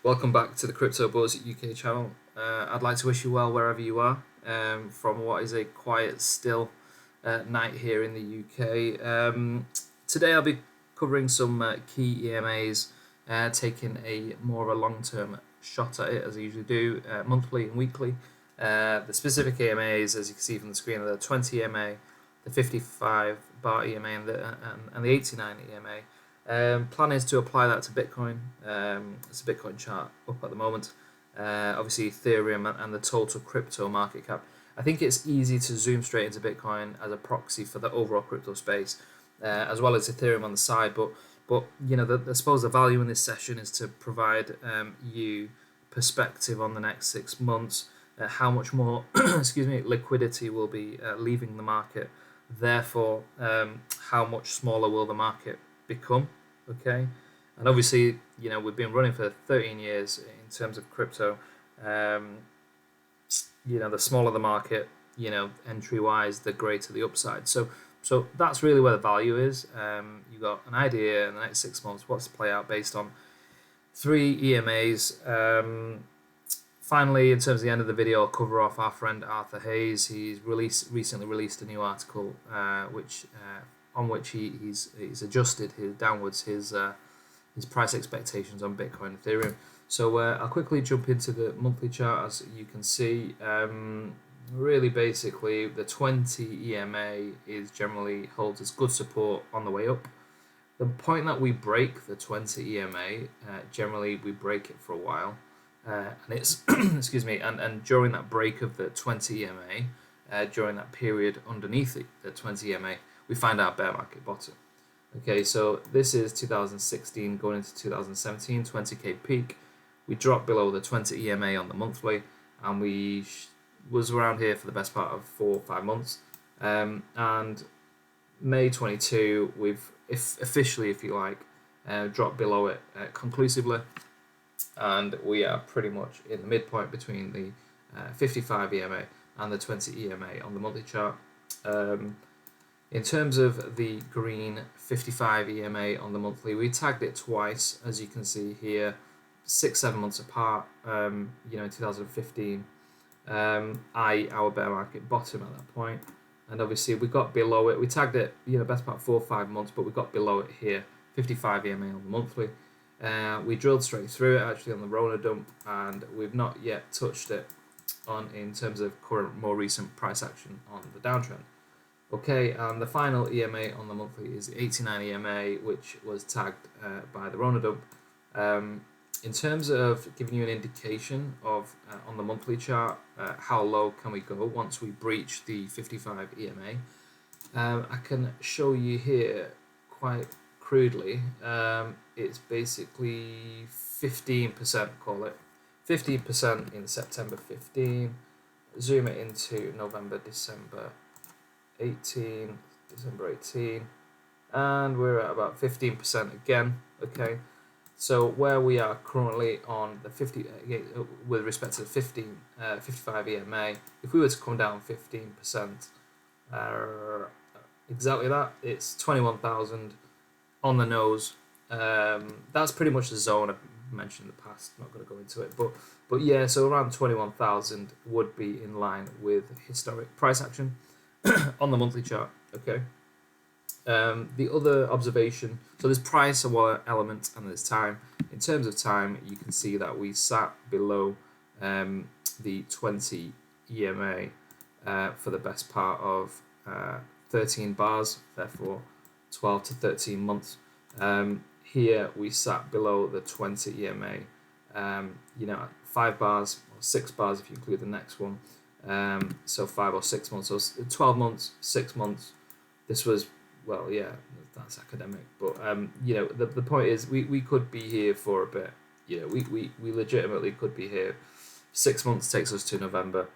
Welcome back to the Crypto Buzz UK channel. I'd like to wish you well wherever you are from what is a quiet, still night here in the UK. Today I'll be covering some key EMAs, taking a more of a long-term shot at it as I usually do, monthly and weekly. The specific EMAs, as you can see from the screen, are the 20 EMA, the 55 bar EMA, and the 89 EMA. Plan is to apply that to Bitcoin. It's a Bitcoin chart up at the moment. Obviously Ethereum and the total crypto market cap. I think it's easy to zoom straight into Bitcoin as a proxy for the overall crypto space, as well as Ethereum on the side. But you know, I suppose the value in this session is to provide you perspective on the next 6 months, how much more liquidity will be leaving the market. Therefore, how much smaller will the market become? Okay, and obviously, you know, we've been running for 13 years in terms of crypto. You know, the smaller the market, you know, entry wise, the greater the upside. So that's really where the value is. You got an idea in the next 6 months what's to play out based on 3 EMAs. Finally, in terms of the end of the video, I'll cover off our friend Arthur Hayes. He's recently released a new article, on which he's adjusted his price expectations on Bitcoin and Ethereum. So I'll quickly jump into the monthly chart. As you can see, really basically the 20 EMA is generally holds as good support on the way up. The point that we break the 20 EMA, generally we break it for a while, and it's excuse me, and during that break of the 20 EMA, during that period underneath the 20 EMA, we find our bear market bottom. Okay, so this is 2016 going into 2017, 20k peak. We dropped below the 20 EMA on the monthly, and we was around here for the best part of 4 or 5 months. And May 22, we've officially, if you like, dropped below it conclusively, and we are pretty much in the midpoint between the 55 EMA and the 20 EMA on the monthly chart. In terms of the green 55 EMA on the monthly, we tagged it twice, as you can see here, 6-7 months apart. You know, in 2015, our bear market bottom at that point, and obviously we got below it. We tagged it, you know, best part 4 or 5 months, but we got below it here, 55 EMA on the monthly. We drilled straight through it actually on the Rona dump, and we've not yet touched it in terms of current, more recent price action on the downtrend. Okay, and the final EMA on the monthly is the 89 EMA, which was tagged by the Rona dump. In terms of giving you an indication of on the monthly chart, how low can we go once we breach the 55 EMA, I can show you here quite crudely. It's basically 15%, call it 15% in September 15. Zoom it into November, December 18, December 18, and we're at about 15% again. Okay, so where we are currently on the 50 with respect to the 55 EMA, if we were to come down 15%, exactly that, it's 21,000 on the nose. That's pretty much the zone I've mentioned in the past. I'm not going to go into it, but yeah, so around 21,000 would be in line with historic price action on the monthly chart. Okay. The other observation, so there's price element and there's time. In terms of time, you can see that we sat below the 20 EMA for the best part of 13 bars, therefore 12 to 13 months. Here we sat below the 20 EMA, you know, 5 bars or 6 bars if you include the next one. So 5 or 6 months, so 12 months, 6 months. This was, well, yeah, that's academic, but you know, the point is we could be here for a bit. You know, we legitimately could be here. 6 months takes us to November.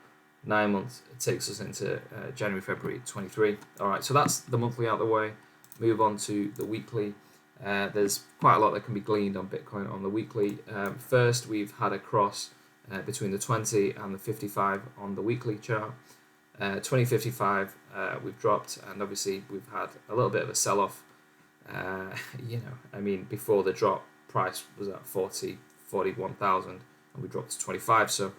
9 months it takes us into January, February 23. All right, so that's the monthly out of the way. Move on to the weekly. There's quite a lot that can be gleaned on Bitcoin on the weekly. First, we've had a cross between the 20 and the 55 on the weekly chart. 2055 we've dropped, and obviously we've had a little bit of a sell-off. You know, I mean, before the drop, price was at 40, 41,000 and we dropped to 25. So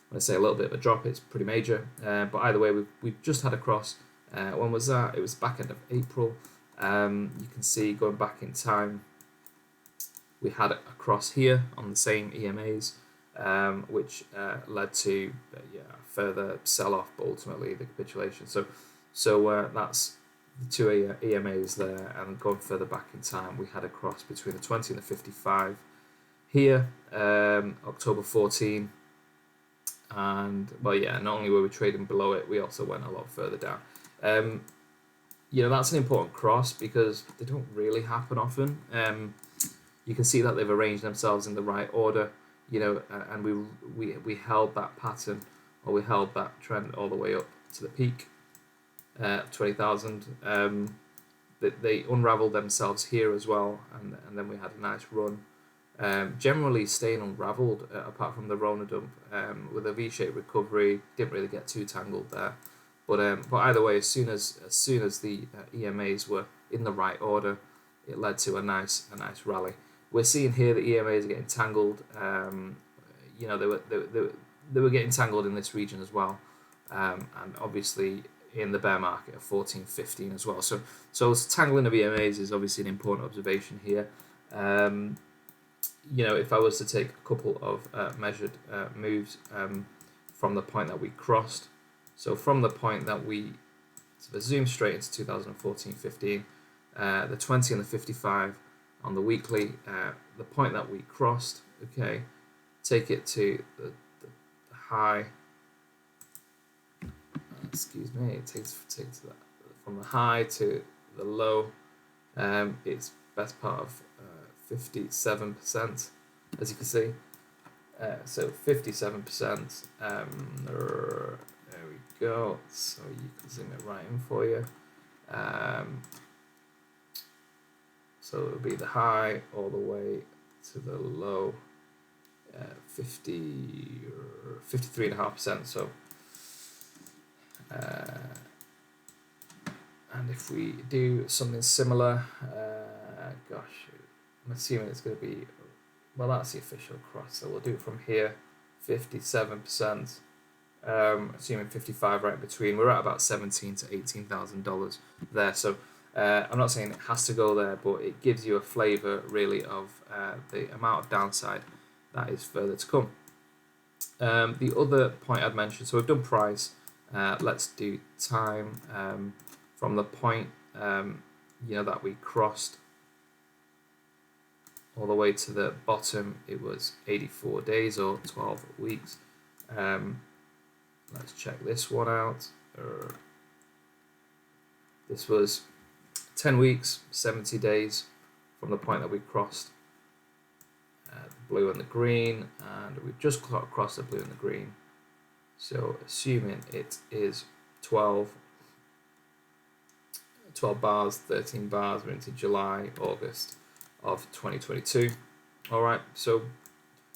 when I say a little bit of a drop, it's pretty major. But either way, we've just had a cross. When was that? It was back end of April. You can see going back in time, we had a cross here on the same EMAs, which led to further sell-off, but ultimately the capitulation. So that's the two EMAs there, and going further back in time, we had a cross between the 20 and the 55 here, October 14. And well, yeah, not only were we trading below it, we also went a lot further down. That's an important cross because they don't really happen often. You can see that they've arranged themselves in the right order, and we held that pattern, or we held that trend all the way up to the peak, 20,000. They unraveled themselves here as well, and then we had a nice run. Generally staying unraveled, apart from the Rona dump, with a V-shaped recovery, didn't really get too tangled there. But either way, as soon as the EMAs were in the right order, it led to a nice rally. We're seeing here the EMAs are getting tangled. They were getting tangled in this region as well, and obviously in the bear market at 14.15 as well. So tangling of EMAs is obviously an important observation here. If I was to take a couple of measured moves from the point that we crossed, so from the point that let's zoom straight into 2014-15, the 20 and the 55 on the weekly, the point that we crossed, okay, take it to the high, excuse me, it takes that from the high to the low, it's best part of 57%, as you can see. So 57%, there we go, so you can zoom it right in for you. So it will be the high all the way to the low, 53.5%. So, and if we do something similar, gosh, I'm assuming it's going to be, well, that's the official cross. So we'll do it from here, 57%. Assuming 55 right in between. We're at about $17,000 to $18,000 there. So I'm not saying it has to go there, but it gives you a flavor really of the amount of downside that is further to come. The other point I'd mentioned, so we've done price. Let's do time. From the point that we crossed all the way to the bottom, it was 84 days or 12 weeks. Let's check this one out. This was 10 weeks, 70 days from the point that we crossed the blue and the green, and we've just crossed the blue and the green. So assuming it is 12 bars, 13 bars, we're into July, August of 2022. All right, so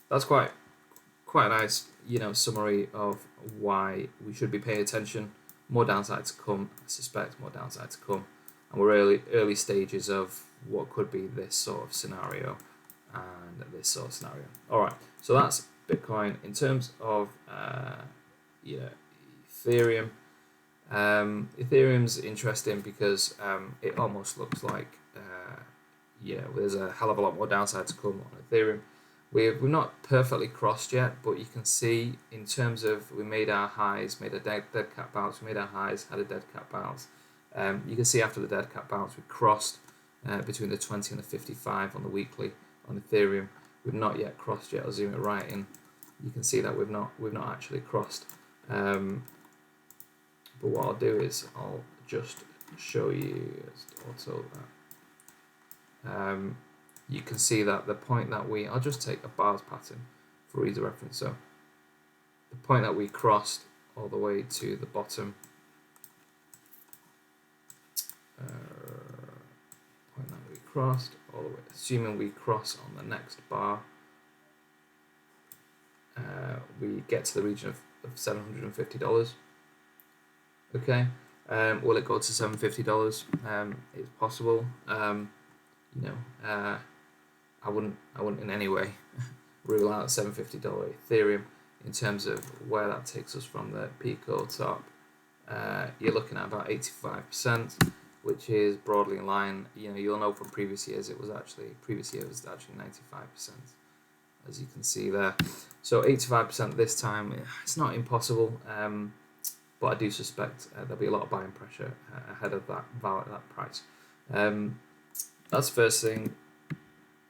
that's quite a nice summary of why we should be paying attention. More downside to come, I suspect more downside to come, and we're early stages of what could be this sort of scenario and this sort of scenario. All right, so that's Bitcoin. In terms of Ethereum. Ethereum's interesting because it almost looks like there's a hell of a lot more downside to come on Ethereum. We've not perfectly crossed yet, but you can see in terms of we made our highs, made a dead cat bounce, we made our highs, had a dead cat bounce. You can see after the dead cat bounce, we crossed between the 20 and the 55 on the weekly on Ethereum. We've not yet crossed yet. I'll zoom it right in. You can see that we've not actually crossed. But what I'll do is I'll just show you also that. You can see that the point that I'll just take a bars pattern for ease of reference. So the point that we crossed all the way to the bottom, point that we crossed all the way, assuming we cross on the next bar, we get to the region of $750. Okay, will it go to $750? It's possible. I wouldn't in any way rule out $750 Ethereum in terms of where that takes us from the Pico top. You're looking at about 85%, which is broadly in line. You'll know from previous years previous year was actually 95%, as you can see there. So 85% this time. It's not impossible, but I do suspect there'll be a lot of buying pressure ahead of that price. That's the first thing.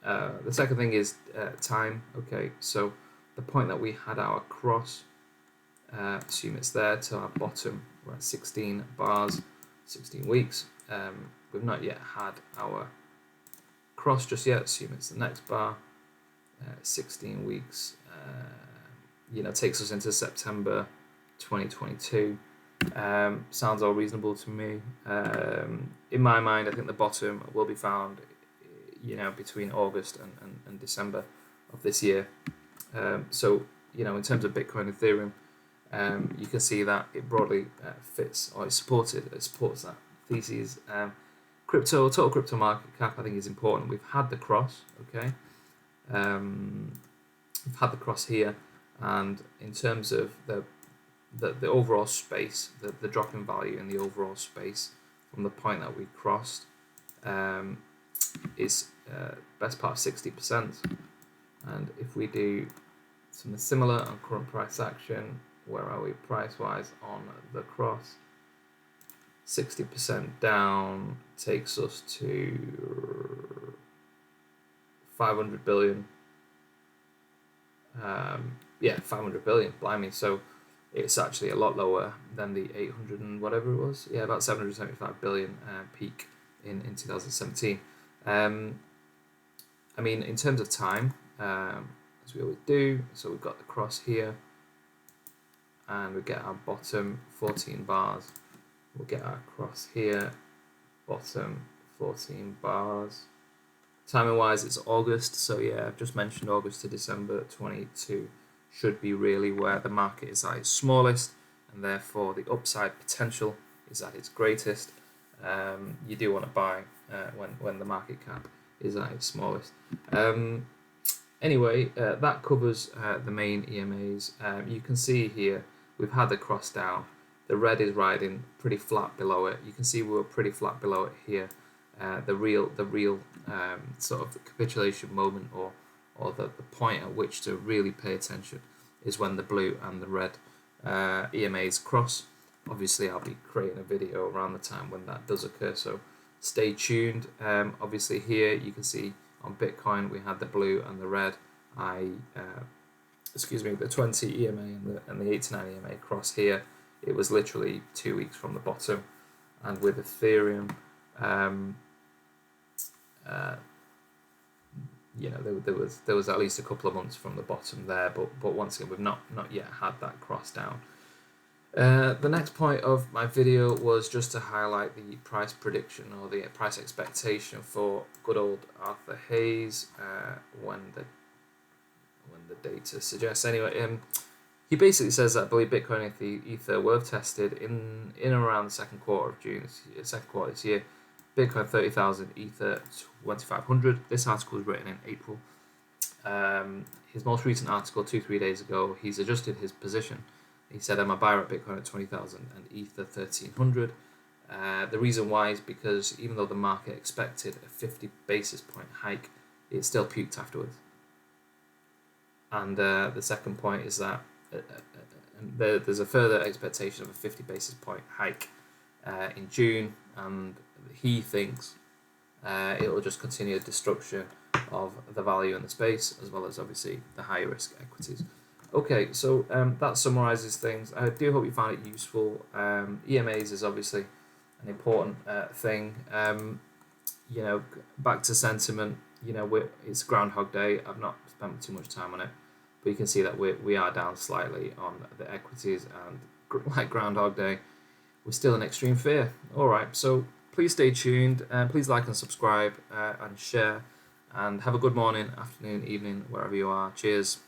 The second thing is time. Okay, so the point that we had our cross, assume it's there to our bottom. We're at 16 bars, 16 weeks. We've not yet had our cross just yet. Assume it's the next bar. 16 weeks. Takes us into September 2022. Sounds all reasonable to me. In my mind, I think the bottom will be found, between August and December of this year. So, in terms of Bitcoin and Ethereum, you can see that it broadly fits, or it supports that thesis. Total crypto market cap, I think, is important. We've had the cross, okay. We've had the cross here, and in terms of the overall space, the drop in value in the overall space from the point that we crossed is best part of 60%. And if we do something similar on current price action, where are we price wise on the cross? 60% down takes us to 500 billion. 500 billion, blimey. So it's actually a lot lower than the 800 and whatever it was. Yeah, about 775 billion peak in 2017. In terms of time, as we always do, so we've got the cross here, and we get our bottom 14 bars. We'll get our cross here, bottom 14 bars. Timing wise, it's August, so yeah, I've just mentioned August to December 22 should be really where the market is at its smallest, and therefore the upside potential is at its greatest. You do want to buy when the market cap is at its smallest. Anyway, that covers the main EMAs. You can see here we've had the cross down. The red is riding pretty flat below it. You can see we were pretty flat below it here. The real sort of capitulation moment, or the point at which to really pay attention, is when the blue and the red EMAs cross. Obviously, I'll be creating a video around the time when that does occur, so stay tuned. Obviously, here you can see on Bitcoin we had the blue and the red. The 20 EMA and the 8 to 9 EMA cross here. It was literally 2 weeks from the bottom, and with Ethereum, there was at least a couple of months from the bottom there, but once again, we've not yet had that cross down. The next point of my video was just to highlight the price prediction, or the price expectation for good old Arthur Hayes when the data suggests. Anyway, he basically says that I believe Bitcoin and Ether were tested in around the second quarter of June, second quarter this year. Bitcoin 30,000, Ether 2,500. This article was written in April. His most recent article 2-3 days ago, he's adjusted his position. He said, I'm a buyer at Bitcoin at 20,000 and Ether 1,300. The reason why is because even though the market expected a 50 basis point hike, it still puked afterwards. And the second point is that there's a further expectation of a 50 basis point hike in June, and he thinks it will just continue the destruction of the value in the space, as well as obviously the higher risk equities. Okay, so that summarizes things. I do hope you found it useful. EMAs is obviously an important thing. Back to sentiment. It's Groundhog Day. I've not spent too much time on it, but you can see that we are down slightly on the equities, and like Groundhog Day, we're still in extreme fear. All right, so please stay tuned, and please like and subscribe and share, and have a good morning, afternoon, evening, wherever you are. Cheers.